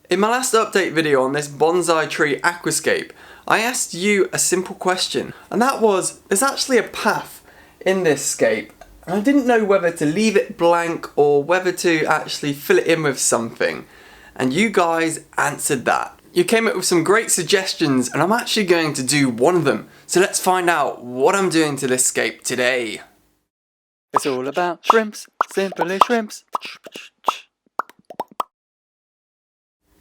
In my last update video on this bonsai tree aquascape, I asked you a simple question, and that was, there's actually a path in this scape, and I didn't know whether to leave it blank or whether to actually fill it in with something, and you guys answered that. You came up with some great suggestions, and I'm actually going to do one of them, so let's find out what I'm doing to this scape today. It's all about shrimps, simply shrimps.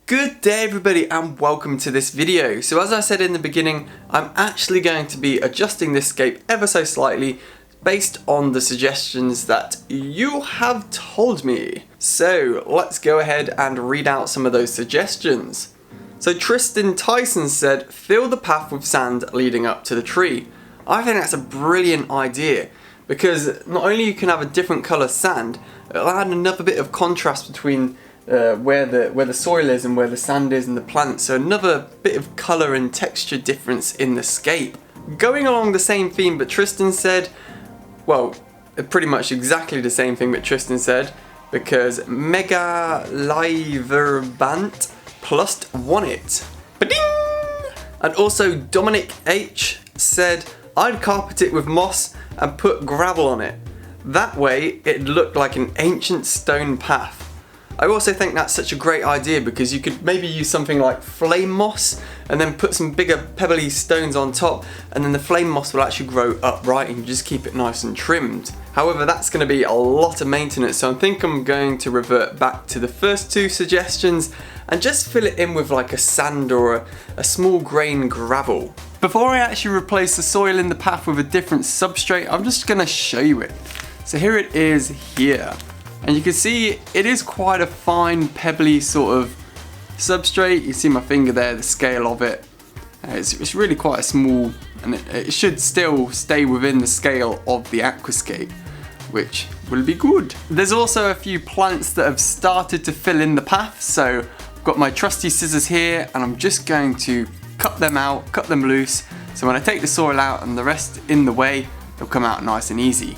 Good day everybody and welcome to this video. So as I said in the beginning, I'm actually going to be adjusting this scape ever so slightly based on the suggestions that you have told me. So let's go ahead and read out some of those suggestions. So Tristan Tyson said, fill the path with sand leading up to the tree. I think that's a brilliant idea because not only you can have a different colour sand, it'll add another bit of contrast between where the soil is and where the sand is and the plants, so another bit of colour and texture difference in the scape. Going along the same theme, but Tristan said, well, pretty much exactly the same thing that Tristan said, because Mega Liverbant plus won it. Ba-ding! And also Dominic H said, I'd carpet it with moss and put gravel on it. That way it'd look like an ancient stone path. I also think that's such a great idea because you could maybe use something like flame moss and then put some bigger pebbly stones on top, and then the flame moss will actually grow upright and you just keep it nice and trimmed. However, that's going to be a lot of maintenance, so I think I'm going to revert back to the first two suggestions and just fill it in with like a sand or a small grain gravel. Before I actually replace the soil in the path with a different substrate, I'm just going to show you it. So here it is here. And you can see it is quite a fine pebbly sort of substrate. You see my finger there, the scale of it. It's really quite a small, and it should still stay within the scale of the aquascape, which will be good. There's also a few plants that have started to fill in the path, so I've got my trusty scissors here and I'm just going to cut them out, cut them loose, so when I take the soil out and the rest in the way, they'll come out nice and easy.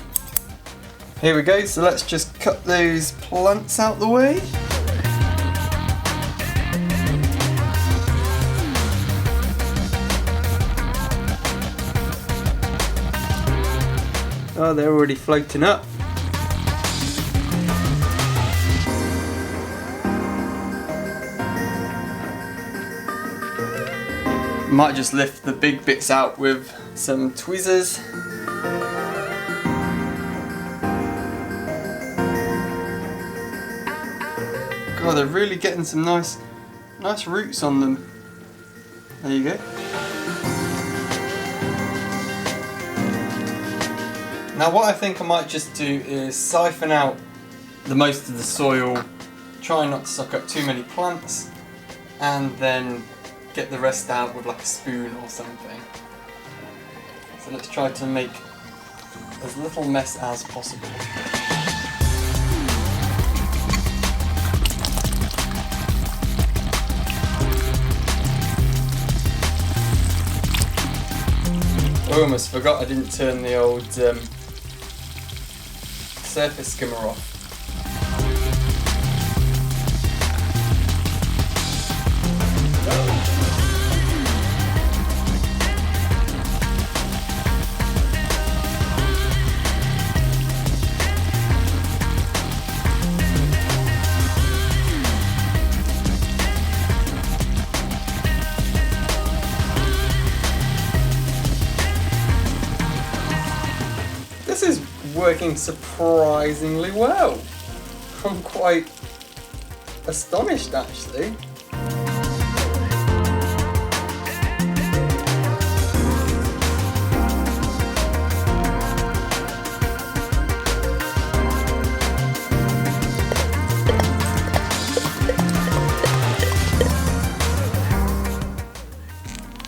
Here we go, so let's just cut those plants out the way. Oh, they're already floating up. Might just lift the big bits out with some tweezers. God, they're really getting some nice roots on them. There you go. Now what I think I might just do is siphon out the most of the soil, try not to suck up too many plants, and then get the rest out with like a spoon or something. So let's try to make as little mess as possible. I almost forgot I didn't turn the old surface skimmer off. This is working surprisingly well. I'm quite astonished actually.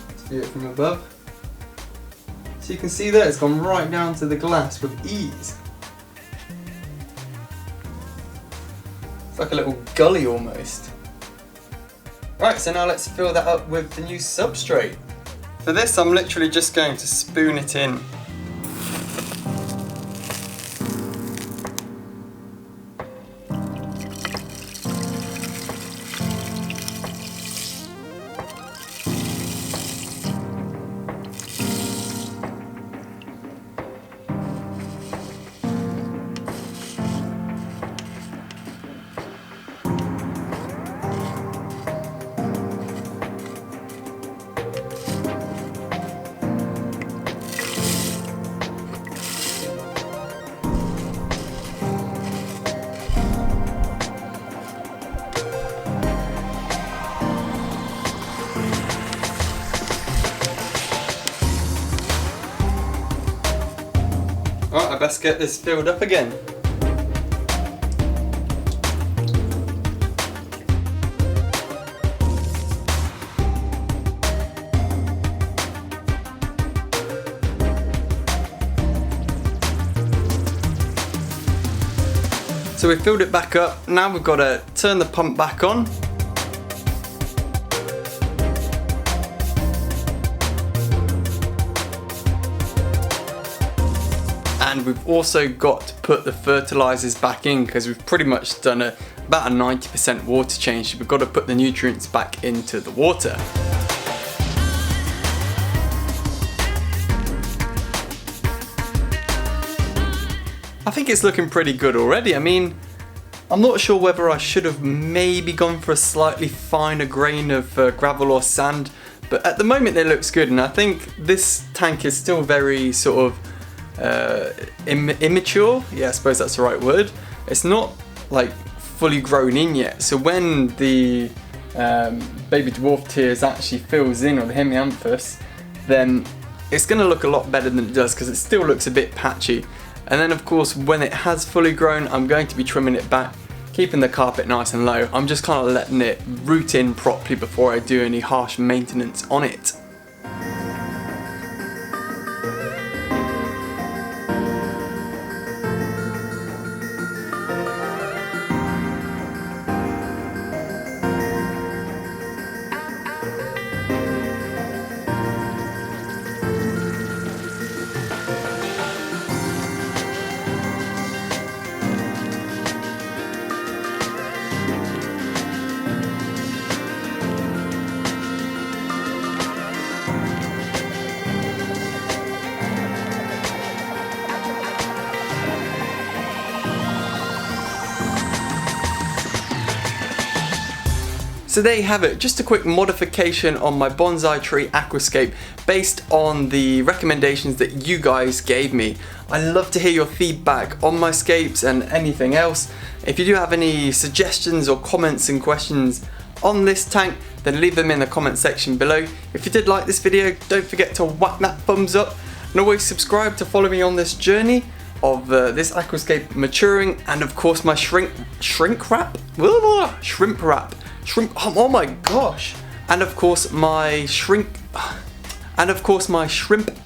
Let's view it from above. So you can see that it's gone right down to the glass with ease. It's like a little gully almost. Right, so now let's fill that up with the new substrate. For this I'm literally just going to spoon it in. let's get this filled up again. So we've filled it back up. Now we've got to turn the pump back on. And we've also got to put the fertilizers back in because we've pretty much done about a 90% water change. So we've got to put the nutrients back into the water. I think it's looking pretty good already. I mean, I'm not sure whether I should have maybe gone for a slightly finer grain of gravel or sand, but at the moment it looks good, and I think this tank is still very sort of immature. Yeah, I suppose that's the right word. It's not like fully grown in yet, so when the baby dwarf tears actually fills in, or the hemianthus, then it's going to look a lot better than it does because it still looks a bit patchy. And then of course when it has fully grown, I'm going to be trimming it back, keeping the carpet nice and low. I'm just kind of letting it root in properly before I do any harsh maintenance on it. So there you have it, just a quick modification on my bonsai tree aquascape based on the recommendations that you guys gave me. I love to hear your feedback on my scapes and anything else. If you do have any suggestions or comments and questions on this tank, then leave them in the comment section below. If you did like this video, don't forget to whack that thumbs up, and always subscribe to follow me on this journey of this aquascape maturing, and of course my shrimp wrap, oh my gosh, and of course my shrimp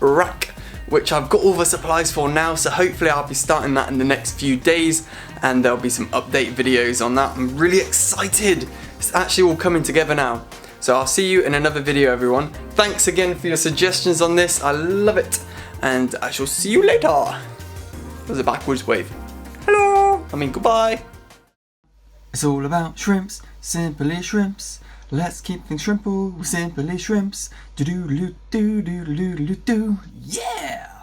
rack, which I've got all the supplies for now, so hopefully I'll be starting that in the next few days, and there'll be some update videos on that. I'm really excited. It's actually all coming together now. So I'll see you in another video, everyone. Thanks again for your suggestions on this. I love it, and I shall see you later. There's a backwards wave. Hello. I mean goodbye. It's all about shrimps, simply shrimps. Let's keep things shrimple with simply shrimps. Do do do do do do do do. Yeah.